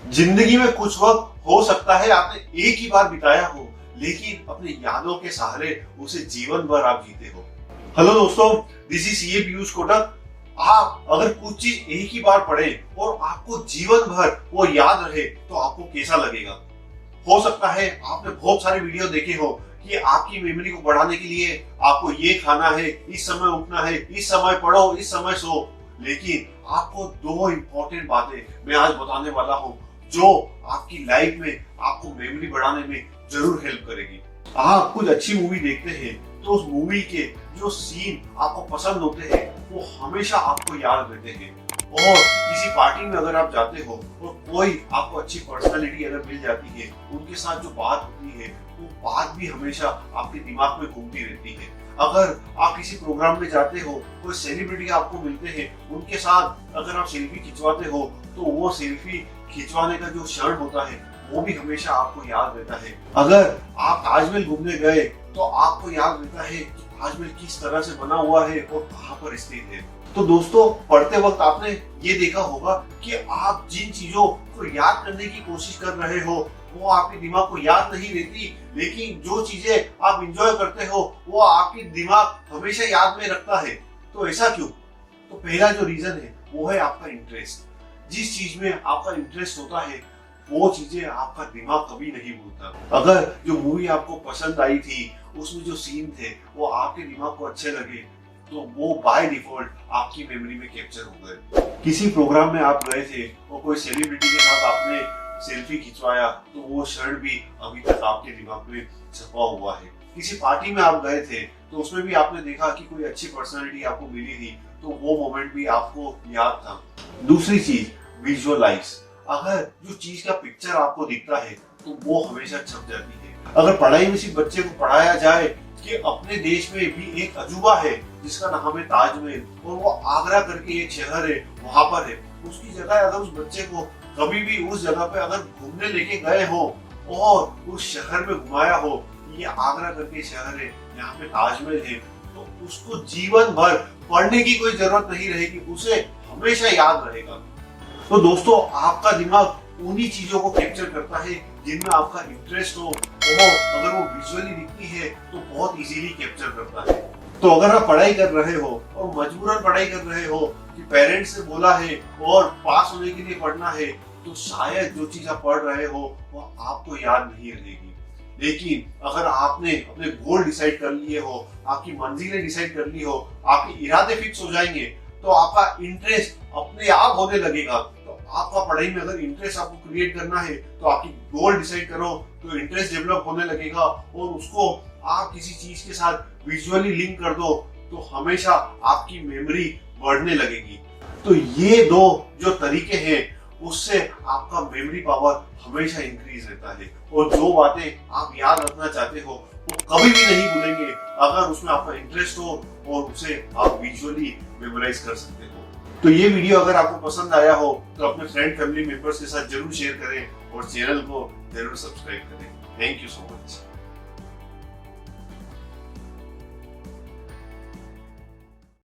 जिंदगी में कुछ वक्त हो सकता है आपने एक ही बार बिताया हो, लेकिन अपनी यादों के सहारे उसे जीवन भर आप जीते हो। हेलो दोस्तों, this is CA Piyush Kotak. आप अगर कुछ चीज एक ही बार पढ़े और आपको जीवन भर वो याद रहे तो आपको कैसा लगेगा? हो सकता है आपने बहुत सारे वीडियो देखे हो कि आपकी मेमोरी को बढ़ाने के लिए आपको ये खाना है, इस समय उठना है, इस समय पढ़ो, इस समय सो। लेकिन आपको दो इंपॉर्टेंट बातें मैं आज बताने वाला हूँ जो आपकी लाइफ में आपको मेमोरी बढ़ाने में जरूर हेल्प करेगी। आप कुछ अच्छी मूवी देखते हैं तो उस मूवी के जो सीन आपको पसंद होते हैं वो हमेशा आपको याद रहते हैं। और किसी पार्टी में अगर आप जाते हो और कोई आपको अच्छी पर्सनालिटी अगर मिल जाती है, उनके साथ जो बात होती है वो बात भी हमेशा आपके दिमाग में घूमती रहती है। अगर आप किसी प्रोग्राम में जाते हो, कोई सेलिब्रिटी आपको मिलते हैं, उनके साथ अगर आप सेल्फी खिंचवाते हो तो वो सेल्फी खिंचवाने का जो क्षण होता है वो भी हमेशा आपको याद रहता है। अगर आप ताजमहल घूमने गए तो आपको याद रहता है कि ताजमहल किस तरह से बना हुआ है और कहाँ पर स्थित है। तो दोस्तों, पढ़ते वक्त आपने ये देखा होगा कि आप जिन चीजों को याद करने की कोशिश कर रहे हो वो आपके दिमाग को याद नहीं रहती, लेकिन जो चीजें आप एंजॉय करते हो वो आपके दिमाग हमेशा याद में रखता है। तो ऐसा क्यों? तो पहला जो रीजन है वो है आपका इंटरेस्ट। जिस चीज में आपका इंटरेस्ट होता है वो चीजें आपका दिमाग कभी नहीं भूलता। अगर जो मूवी आपको पसंद आई थी उसमें जो सीन थे वो आपके दिमाग को अच्छे लगे तो वो बाय डिफॉल्ट आपकी मेमोरी में कैप्चर हो गए। किसी प्रोग्राम में आप गए थे और कोई सेलिब्रिटी के साथ आपने सेल्फी खिंचवाया तो वो क्षण भी अभी तक आपके दिमाग में छपा हुआ है। किसी पार्टी में आप गए थे तो उसमें भी आपने देखा कि कोई अच्छी पर्सनालिटी आपको मिली थी तो वो मोमेंट भी आपको याद था। दूसरी चीज, विजुअलाइज। अगर जो चीज का पिक्चर आपको दिखता है तो वो हमेशा छप जाती है। अगर पढ़ाई में सिर्फ बच्चे को पढ़ाया जाए कि अपने देश में भी एक अजूबा है जिसका नाम है ताजमहल और वो आगरा करके एक शहर है वहां पर है, उसकी जगह अगर उस बच्चे को कभी भी उस जगह पे अगर घूमने लेके गए हो और उस शहर में घुमाया हो, ये आगरा करके शहर है, यहाँ पे ताजमहल है, तो उसको जीवन भर पढ़ने की कोई जरूरत नहीं रहेगी, उसे हमेशा याद रहेगा। तो दोस्तों, आपका दिमाग उन्हीं चीजों को कैप्चर करता है जिनमें आपका इंटरेस्ट हो और अगर वो विजुअली दिखती है तो बहुत इजीली कैप्चर करता है। तो अगर आप पढ़ाई कर रहे हो और मजबूरन पढ़ाई कर रहे हो कि पेरेंट्स ने बोला है और पास होने के लिए पढ़ना है, तो शायद जो चीज आप पढ़ रहे हो वो आपको याद नहीं रहेगी। लेकिन अगर आपने अपने गोल डिसाइड कर लिए हो, आपकी मंजिलें डिसाइड कर ली हो, आपके इरादे फिक्स हो जाएंगे तो आपका इंटरेस्ट अपने आप होने लगेगा। तो आपका पढ़ाई में अगर इंटरेस्ट आपको क्रिएट करना है तो आपकी गोल डिसाइड करो तो इंटरेस्ट डेवलप होने लगेगा और उसको आप किसी चीज के साथ विजुअली लिंक कर दो तो हमेशा आपकी मेमोरी बढ़ने लगेगी। तो ये दो जो तरीके हैं उससे आपका मेमोरी पावर हमेशा इंक्रीज रहता है और जो बातें आप याद रखना चाहते हो वो कभी भी नहीं भूलेंगे अगर उसमें आपका इंटरेस्ट हो और उसे आप विजुअली मेमोराइज कर सकते हो। तो ये वीडियो अगर आपको पसंद आया हो तो अपने फ्रेंड फैमिली मेंबर्स के साथ जरूर शेयर करें और चैनल को जरूर सब्सक्राइब करें। Thank you so much.